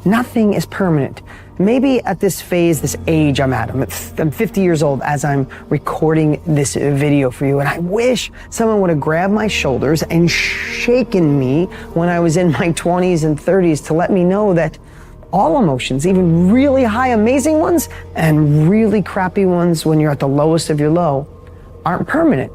Nothing is permanent. Maybe at this phase, this age I'm at, I'm 50 years old as I'm recording this video for you, and I wish someone would have grabbed my shoulders and shaken me when I was in my 20s and 30s to let me know that all emotions, even really high, amazing ones, and really crappy ones when you're at the lowest of your low, aren't permanent.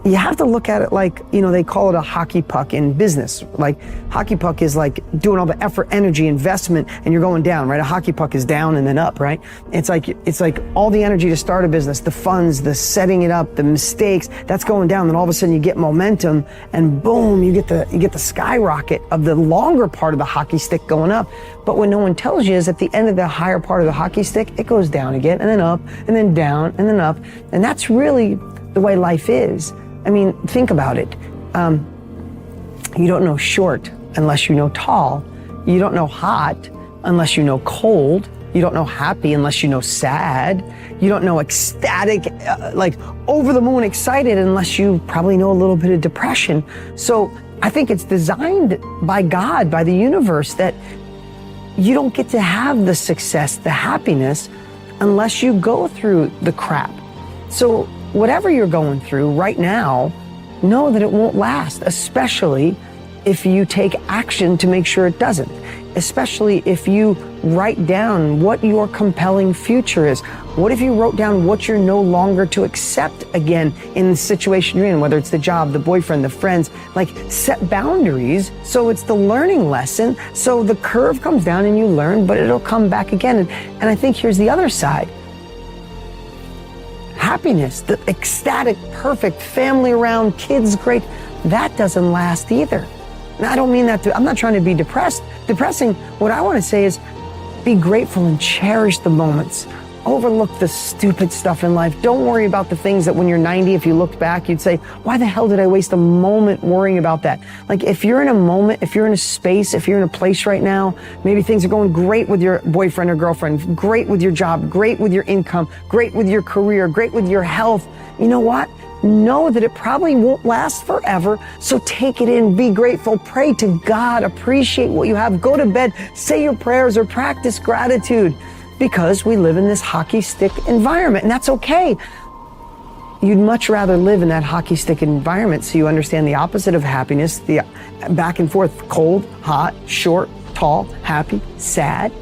You have to look at it like, they call it a hockey puck in business. Like, hockey puck is like doing all the effort, energy, investment, and you're going down, right? A hockey puck is down and then up, right? It's like all the energy to start a business, the funds, the setting it up, the mistakes, that's going down. Then all of a sudden you get momentum, and boom, you get the skyrocket of the longer part of the hockey stick going up. But what no one tells you is at the end of the higher part of the hockey stick, it goes down again, and then up, and then down, and then up. And that's really the way life is. I mean, think about it. You don't know short unless you know tall. You don't know hot unless you know cold. You don't know happy unless you know sad. You don't know ecstatic, like over the moon excited, unless you probably know a little bit of depression. So I think it's designed by God, by the universe, that you don't get to have the success, the happiness, unless you go through the crap. So whatever you're going through right now, know that it won't last, especially if you take action to make sure it doesn't, especially if you write down what your compelling future is. What if you wrote down what you're no longer to accept again in the situation you're in, whether it's the job, the boyfriend, the friends, like set boundaries so it's the learning lesson, so the curve comes down and you learn, but it'll come back again. And I think here's the other side. Happiness, the ecstatic, perfect, family around, kids great, that doesn't last either. Now, I don't mean that I'm not trying to be depressing. What I want to say is be grateful and cherish the moments. Overlook the stupid stuff in life. Don't worry about the things that when you're 90, if you looked back, you'd say, why the hell did I waste a moment worrying about that? Like, if you're in a moment, if you're in a space, if you're in a place right now, maybe things are going great with your boyfriend or girlfriend, great with your job, great with your income, great with your career, great with your health. You know what? Know that it probably won't last forever. So take it in, be grateful, pray to God, appreciate what you have, go to bed, say your prayers, or practice gratitude. Because we live in this hockey stick environment, and that's okay. You'd much rather live in that hockey stick environment so you understand the opposite of happiness, the back and forth, cold, hot, short, tall, happy, sad,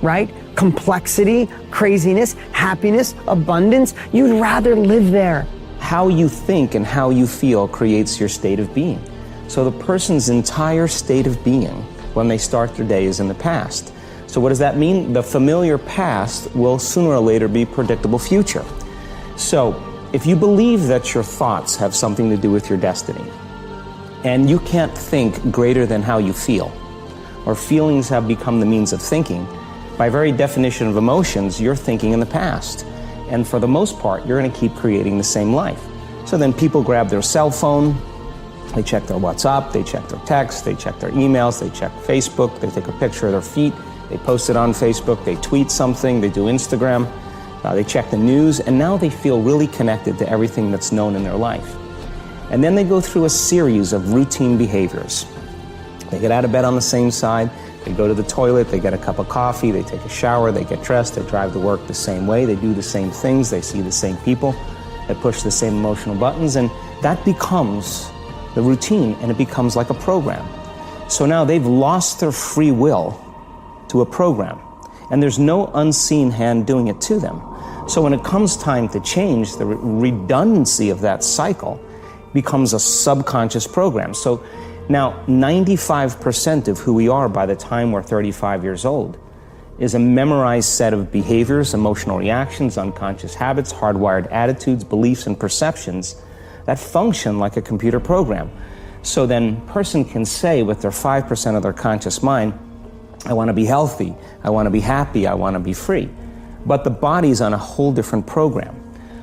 right? Complexity, craziness, happiness, abundance. You'd rather live there. How you think and how you feel creates your state of being. So the person's entire state of being when they start their day is in the past. So what does that mean? The familiar past will sooner or later be predictable future. So if you believe that your thoughts have something to do with your destiny, and you can't think greater than how you feel, or feelings have become the means of thinking, by very definition of emotions, you're thinking in the past. And for the most part, you're going to keep creating the same life. So then people grab their cell phone, they check their WhatsApp, they check their texts, they check their emails, they check Facebook, they take a picture of their feet, they post it on Facebook, they tweet something, they do Instagram, they check the news, and now they feel really connected to everything that's known in their life. And then they go through a series of routine behaviors. They get out of bed on the same side, they go to the toilet, they get a cup of coffee, they take a shower, they get dressed, they drive to work the same way, they do the same things, they see the same people, they push the same emotional buttons, and that becomes the routine, and it becomes like a program. So now they've lost their free will to a program, and there's no unseen hand doing it to them. So when it comes time to change, the redundancy of that cycle becomes a subconscious program. So now 95% of who we are by the time we're 35 years old is a memorized set of behaviors, emotional reactions, unconscious habits, hardwired attitudes, beliefs, and perceptions that function like a computer program. So then person can say with their 5% of their conscious mind, I want to be healthy, I want to be happy, I want to be free. But the body's on a whole different program.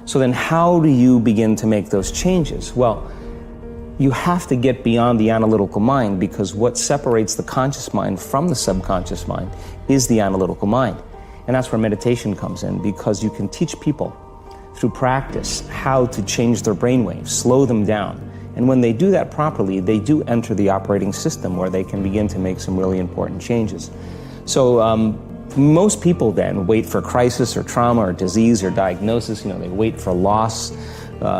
So then how do you begin to make those changes? Well, you have to get beyond the analytical mind, because what separates the conscious mind from the subconscious mind is the analytical mind. And that's where meditation comes in, because you can teach people through practice how to change their brainwaves, slow them down, And when they do that properly, they do enter the operating system where they can begin to make some really important changes. So most people then wait for crisis or trauma or disease or diagnosis. They wait for loss,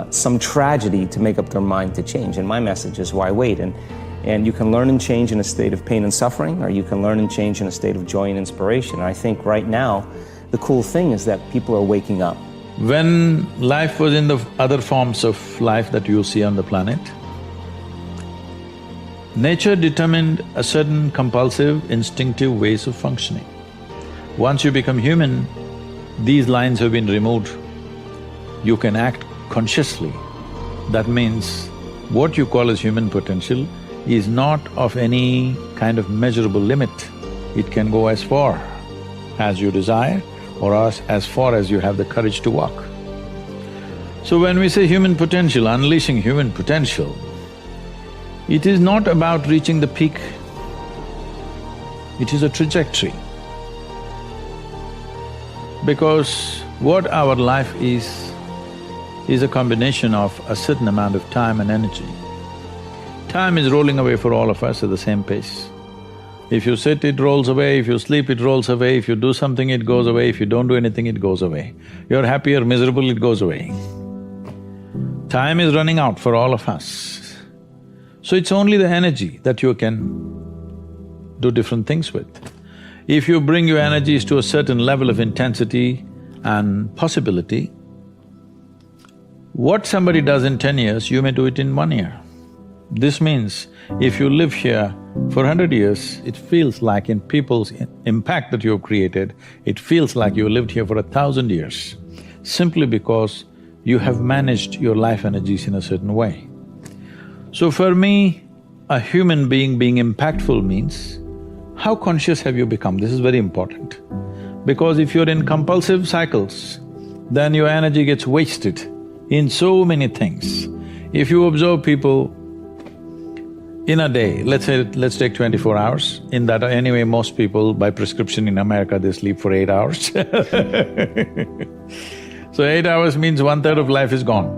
some tragedy to make up their mind to change. And my message is, why wait? And you can learn and change in a state of pain and suffering, or you can learn and change in a state of joy and inspiration. And I think right now, the cool thing is that people are waking up. When life was in the other forms of life that you see on the planet, nature determined a certain compulsive, instinctive ways of functioning. Once you become human, these lines have been removed. You can act consciously. That means what you call as human potential is not of any kind of measurable limit. It can go as far as you desire or as far as you have the courage to walk. So when we say human potential, unleashing human potential, it is not about reaching the peak, it is a trajectory. Because what our life is a combination of a certain amount of time and energy. Time is rolling away for all of us at the same pace. If you sit, it rolls away, if you sleep, it rolls away, if you do something, it goes away, if you don't do anything, it goes away. You're happy or miserable, it goes away. Time is running out for all of us. So it's only the energy that you can do different things with. If you bring your energies to a certain level of intensity and possibility, what somebody does in 10 years, you may do it in 1 year. This means if you live here for 100 years, it feels like in people's impact that you've created, it feels like you lived here for 1,000 years, simply because you have managed your life energies in a certain way. So for me, a human being impactful means, how conscious have you become? This is very important. Because if you're in compulsive cycles, then your energy gets wasted in so many things. If you observe people in a day, let's take 24 hours, in that anyway most people by prescription in America they sleep for 8 hours So 8 hours means 1/3 of life is gone.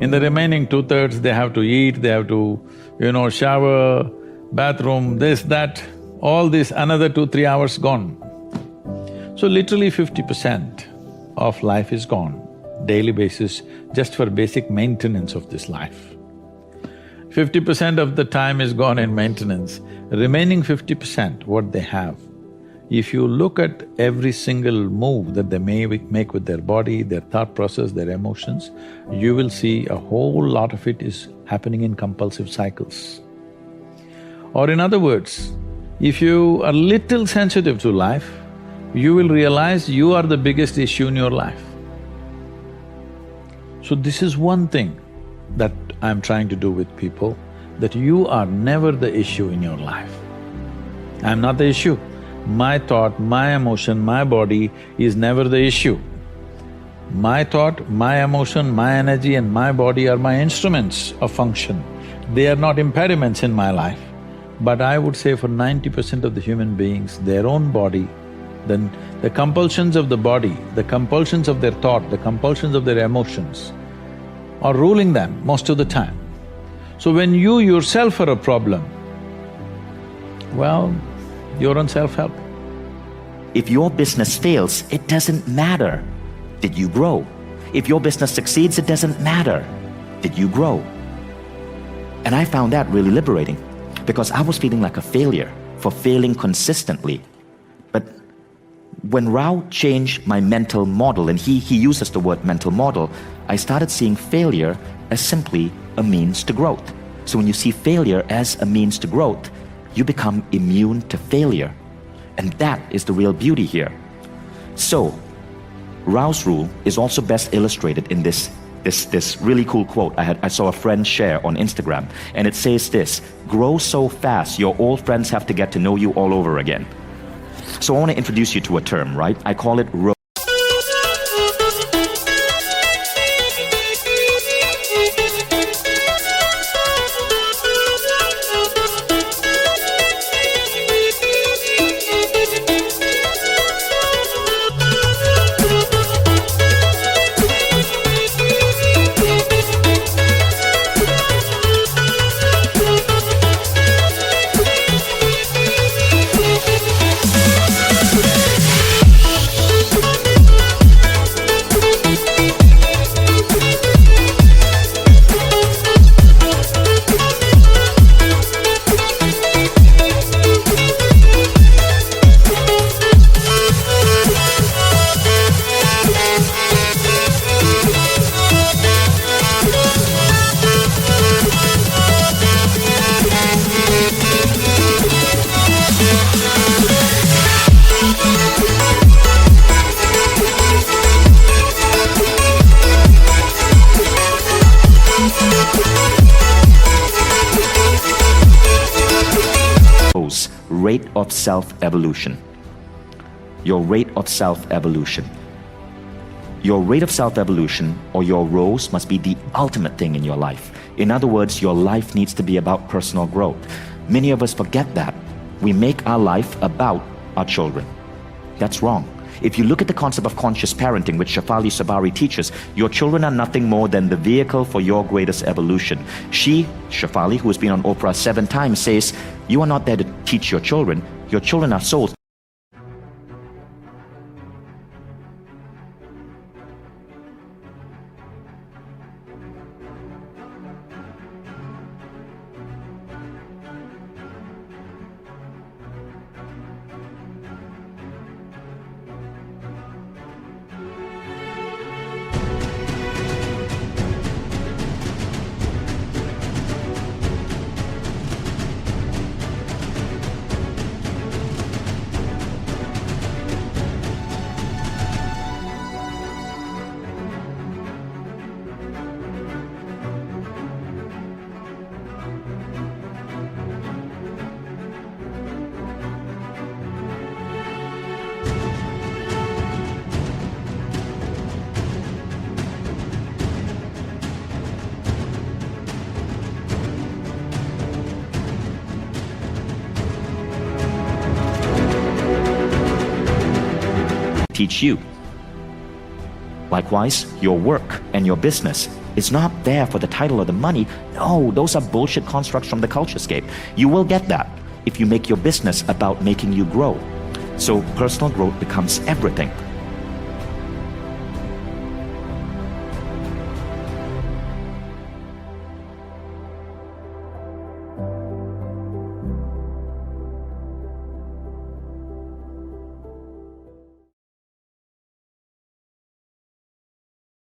In the remaining 2/3 they have to eat, they have to, shower, bathroom, this, that, all this, another 2-3 hours gone. So literally 50% of life is gone, daily basis, just for basic maintenance of this life. 50% of the time is gone in maintenance, remaining 50%, what they have. If you look at every single move that they may make with their body, their thought process, their emotions, you will see a whole lot of it is happening in compulsive cycles. Or in other words, if you are little sensitive to life, you will realize you are the biggest issue in your life. So this is one thing that I'm trying to do with people, that you are never the issue in your life. I'm not the issue. My thought, my emotion, my body is never the issue. My thought, my emotion, my energy and my body are my instruments of function. They are not impediments in my life. But I would say for 90% of the human beings, their own body, then the compulsions of the body, the compulsions of their thought, the compulsions of their emotions are ruling them most of the time. So when you yourself are a problem, well, you're on self-help. If your business fails, it doesn't matter. Did you grow? If your business succeeds, it doesn't matter. Did you grow? And I found that really liberating because I was feeling like a failure for failing consistently. But when Rao changed my mental model, and he uses the word mental model, I started seeing failure as simply a means to growth. So when you see failure as a means to growth, you become immune to failure. And that is the real beauty here. So, Rao's rule is also best illustrated in this really cool quote I saw a friend share on Instagram, and it says this: grow so fast your old friends have to get to know you all over again. So I want to introduce you to a term, right? I call it rate of self-evolution. Your rate of self-evolution. Your rate of self-evolution or your roles must be the ultimate thing in your life. In other words, your life needs to be about personal growth. Many of us forget that. We make our life about our children. That's wrong. If you look at the concept of conscious parenting, which Shefali Sabari teaches, your children are nothing more than the vehicle for your greatest evolution. She, Shefali, who has been on Oprah 7 times, says, you are not there to teach your children are souls. Teach you. Likewise, your work and your business is not there for the title or the money. No, those are bullshit constructs from the culturescape. You will get that if you make your business about making you grow. So personal growth becomes everything.